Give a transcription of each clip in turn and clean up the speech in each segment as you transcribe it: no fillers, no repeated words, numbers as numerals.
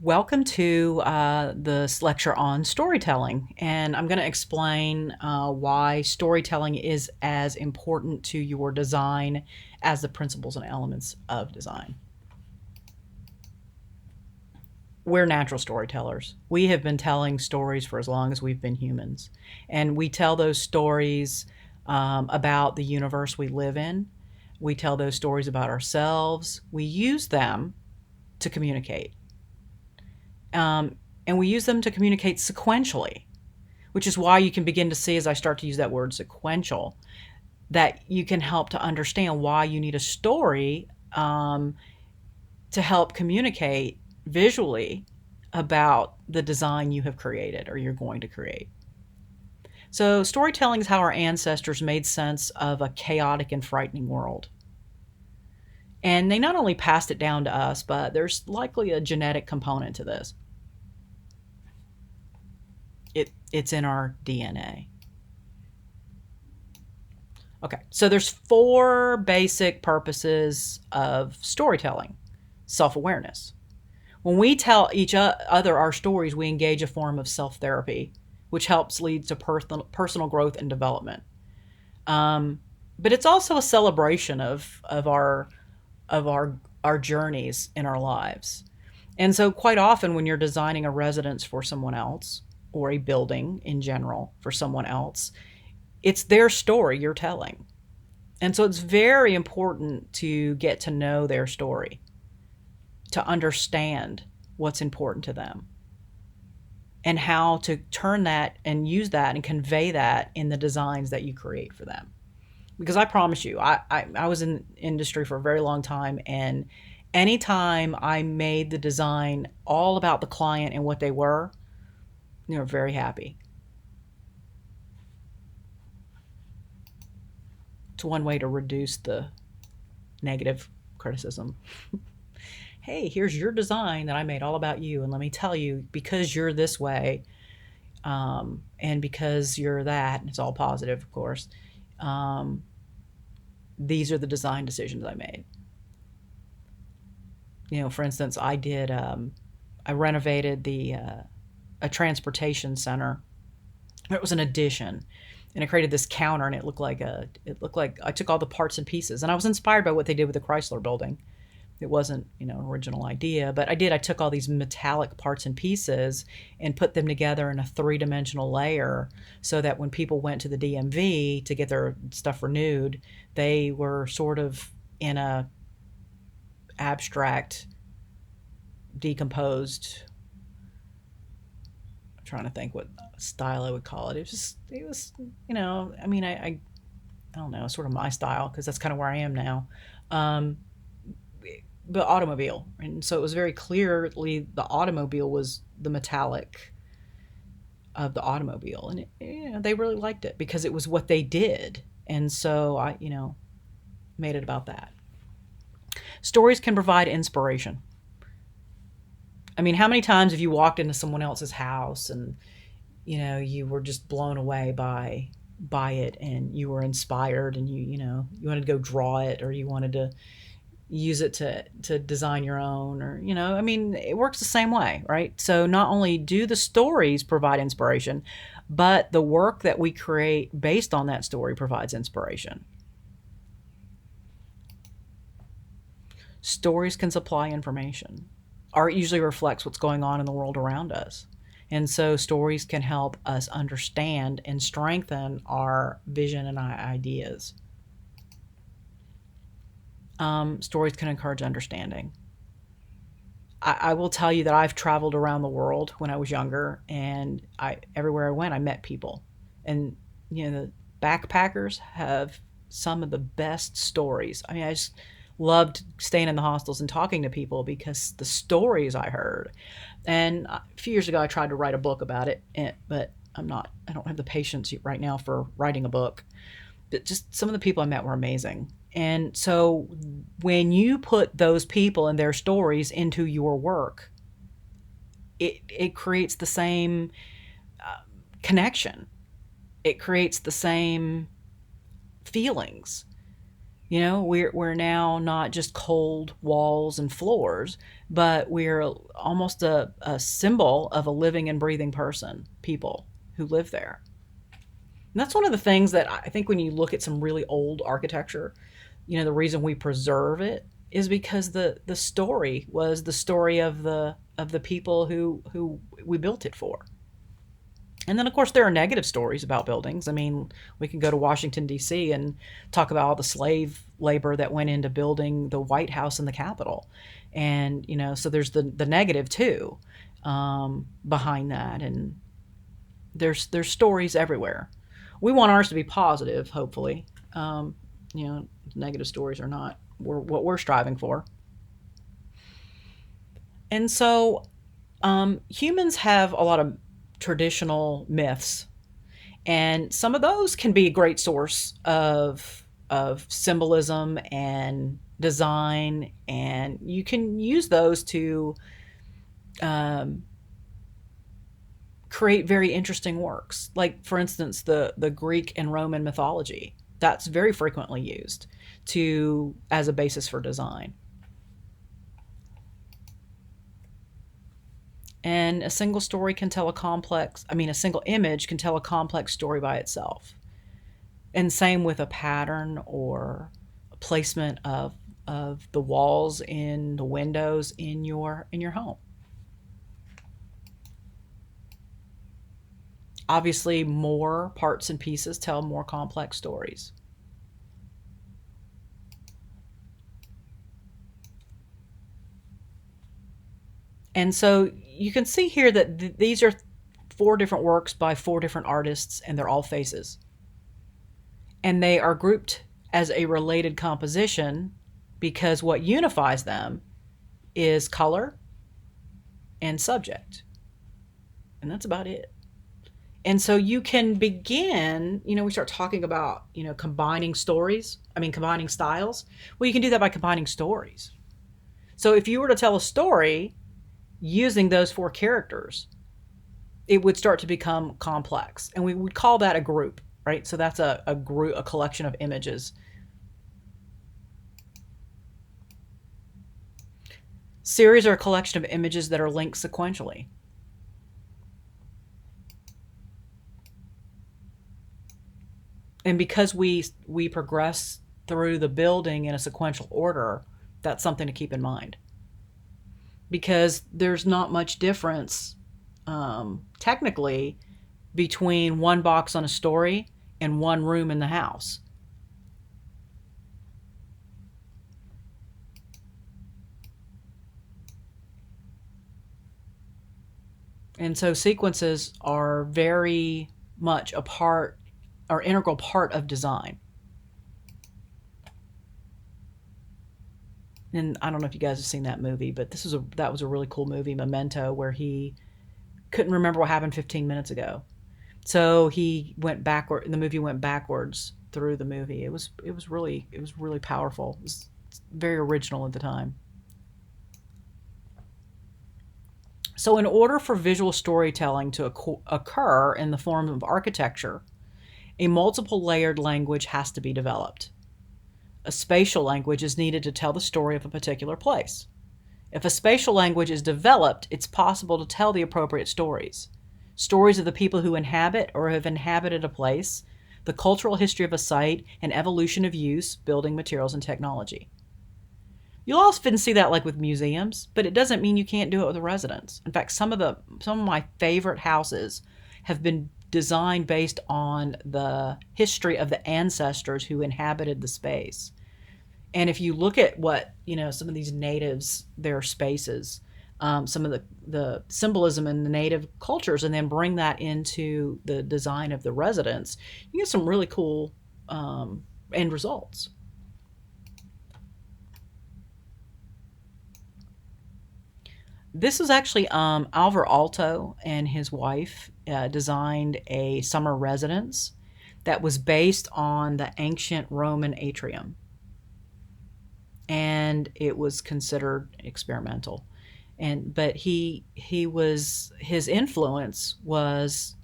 Welcome to this lecture on storytelling, and I'm going to explain why storytelling is as important to your design as the principles and elements of design. We're natural storytellers. We have been telling stories for as long as we've been humans, and we tell those stories about the universe we live in. We tell those stories about ourselves. We use them to communicate. And we use them to communicate sequentially, which is why you can begin to see, as I start to use that word sequential, that you can help to understand why you need a story to help communicate visually about the design you have created or you're going to create. So, storytelling is how our ancestors made sense of a chaotic and frightening world. And they not only passed it down to us, but there's likely a genetic component to this. It's in our DNA. Okay, so there's four basic purposes of storytelling. Self-awareness. When we tell each other our stories, we engage a form of self-therapy, which helps lead to personal growth and development. But it's also a celebration of our journeys in our lives. And so quite often when you're designing a residence for someone else, or a building in general for someone else, it's their story you're telling. And so it's very important to get to know their story, to understand what's important to them, and how to turn that and use that and convey that in the designs that you create for them. Because I promise you, I was in the industry for a very long time, and anytime I made the design all about the client and what they were very happy. It's one way to reduce the negative criticism. Hey, here's your design that I made all about you, and let me tell you, because you're this way, and because you're that, and it's all positive, of course, these are the design decisions I made. For instance, I renovated a transportation center. It was an addition, and I created this counter, and it looked like I took all the parts and pieces, and I was inspired by what they did with the Chrysler building. It wasn't an original idea, but I took all these metallic parts and pieces and put them together in a three-dimensional layer, so that when people went to the DMV to get their stuff renewed, they were sort of in a abstract, decomposed, trying to think what style I would call it. It was, I don't know, sort of my style, because that's kind of where I am now. But automobile. And so it was very clearly the automobile was the metallic of the automobile. And they really liked it because it was what they did. And so I, made it about that. Stories can provide inspiration. I mean, how many times have you walked into someone else's house and, you were just blown away by it, and you were inspired, and you wanted to go draw it, or you wanted to use it to design your own, or, it works the same way, right? So not only do the stories provide inspiration, but the work that we create based on that story provides inspiration. Stories can supply information. Art usually reflects what's going on in the world around us. And so stories can help us understand and strengthen our vision and our ideas. Stories can encourage understanding. I will tell you that I've traveled around the world when I was younger, and everywhere I went, I met people. And, the backpackers have some of the best stories. I mean, I just loved staying in the hostels and talking to people because the stories I heard. And a few years ago, I tried to write a book about it, but I don't have the patience right now for writing a book. But just some of the people I met were amazing. And so when you put those people and their stories into your work, it creates the same connection. It creates the same feelings. We're now not just cold walls and floors. but we're almost a symbol of a living and breathing person, people who live there. And that's one of the things that I think when you look at some really old architecture, the reason we preserve it is because the story was the story of the people who we built it for. And then, of course, there are negative stories about buildings. I mean, we can go to Washington, D.C. and talk about all the slave labor that went into building the White House and the Capitol. And, so there's the negative too, behind that. And there's stories everywhere. We want ours to be positive, hopefully. Negative stories are not what we're striving for. And so humans have a lot of traditional myths, and some of those can be a great source of symbolism and design, and you can use those to um, create very interesting works. Like, for instance, the Greek and Roman mythology. That's very frequently used to as a basis for design. And a single story can tell a complex, I mean, a single image can tell a complex story by itself. And same with a pattern or a placement of the walls in the windows in your home. Obviously, more parts and pieces tell more complex stories. And so you can see here that these are four different works by four different artists, and they're all faces. And they are grouped as a related composition because what unifies them is color and subject. And that's about it. And so you can begin, we start talking about, combining stories, combining styles. Well, you can do that by combining stories. So if you were to tell a story using those four characters, it would start to become complex. And we would call that a group, right? So that's a group, a collection of images. Series are a collection of images that are linked sequentially. And because we progress through the building in a sequential order, that's something to keep in mind. Because there's not much difference, technically, between one box on a story and one room in the house. And so sequences are very much a part or integral part of design. And I don't know if you guys have seen that movie, but that was a really cool movie, Memento, where he couldn't remember what happened 15 minutes ago. So he went backward. The movie went backwards through the movie. It was really powerful. It was very original at the time. So in order for visual storytelling to occur in the form of architecture, a multiple layered language has to be developed. A spatial language is needed to tell the story of a particular place. If a spatial language is developed, it's possible to tell the appropriate stories. Stories of the people who inhabit or have inhabited a place, the cultural history of a site, and evolution of use, building materials, and technology. You'll often see that like with museums, but it doesn't mean you can't do it with a residence. In fact, some of my favorite houses have been designed based on the history of the ancestors who inhabited the space. And if you look at what, some of these natives, their spaces, some of the symbolism in the native cultures, and then bring that into the design of the residence, you get some really cool end results. This is actually Alvar Aalto and his wife designed a summer residence that was based on the ancient Roman atrium. And it was considered experimental. But his influence was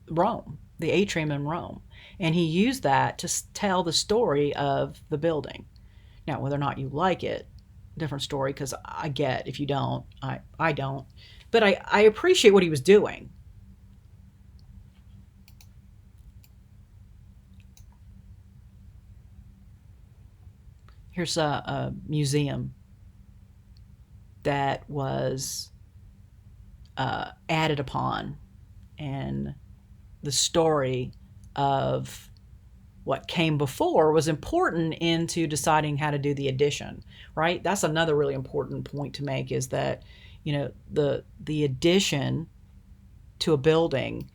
Rome, the atrium in Rome. And he used that to tell the story of the building. Now, whether or not you like it, different story, because I get if you don't, I don't. But I appreciate what he was doing. Here's a museum that was added upon, and the story of what came before was important into deciding how to do the addition, right? That's another really important point to make, is that, you know, the addition to a building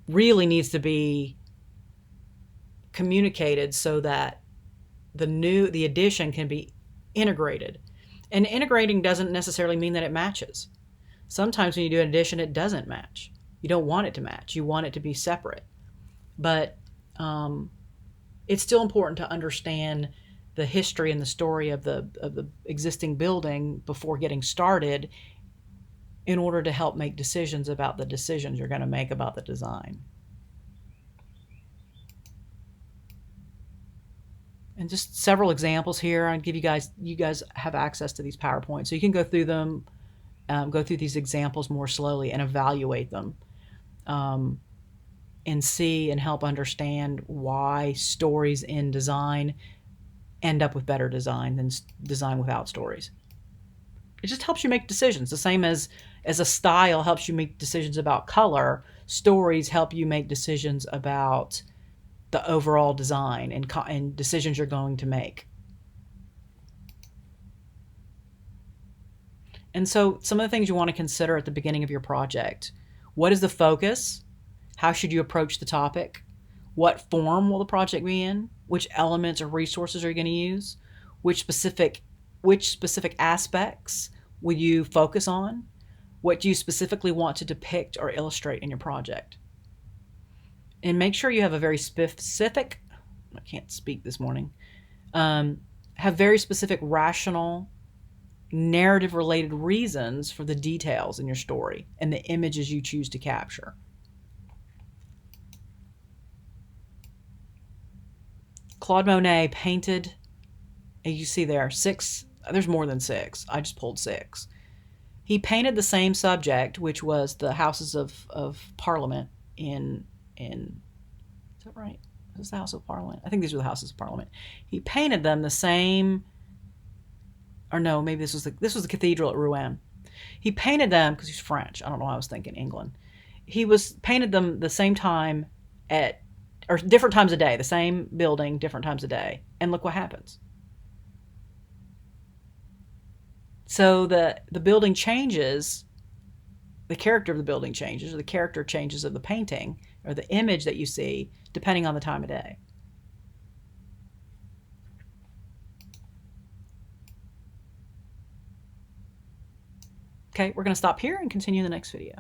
really needs to be communicated so that the addition can be integrated. And integrating doesn't necessarily mean that it matches. Sometimes when you do an addition, it doesn't match. You don't want it to match. You want it to be separate. But it's still important to understand the history and the story of the existing building before getting started, in order to help make decisions about the decisions you're going to make about the design. And just several examples here. I'll give you guys have access to these PowerPoints, so you can go through them, go through these examples more slowly and evaluate them, and see and help understand why stories in design end up with better design than design without stories. It just helps you make decisions. The same as a style helps you make decisions about color, stories help you make decisions about the overall design and decisions you're going to make. And so some of the things you want to consider at the beginning of your project: what is the focus? How should you approach the topic? What form will the project be in? Which elements or resources are you going to use? Which specific aspects will you focus on? What do you specifically want to depict or illustrate in your project? And make sure you have a very specific, I can't speak this morning, have very specific, rational, narrative related reasons for the details in your story and the images you choose to capture. Claude Monet painted, and you see there, there's more than 6. I just pulled 6. He painted the same subject, which was the Houses of Parliament in is that right? Is this the House of Parliament? I think these were the Houses of Parliament. He painted them the same, or no, maybe this was the cathedral at Rouen. He painted them because he's French. I don't know why I was thinking England. He painted them the same time or different times a day, the same building, different times a day. And look what happens. So the building changes, the character of the building changes, or the character changes of the painting, or the image that you see, depending on the time of day. Okay, we're going to stop here and continue in the next video.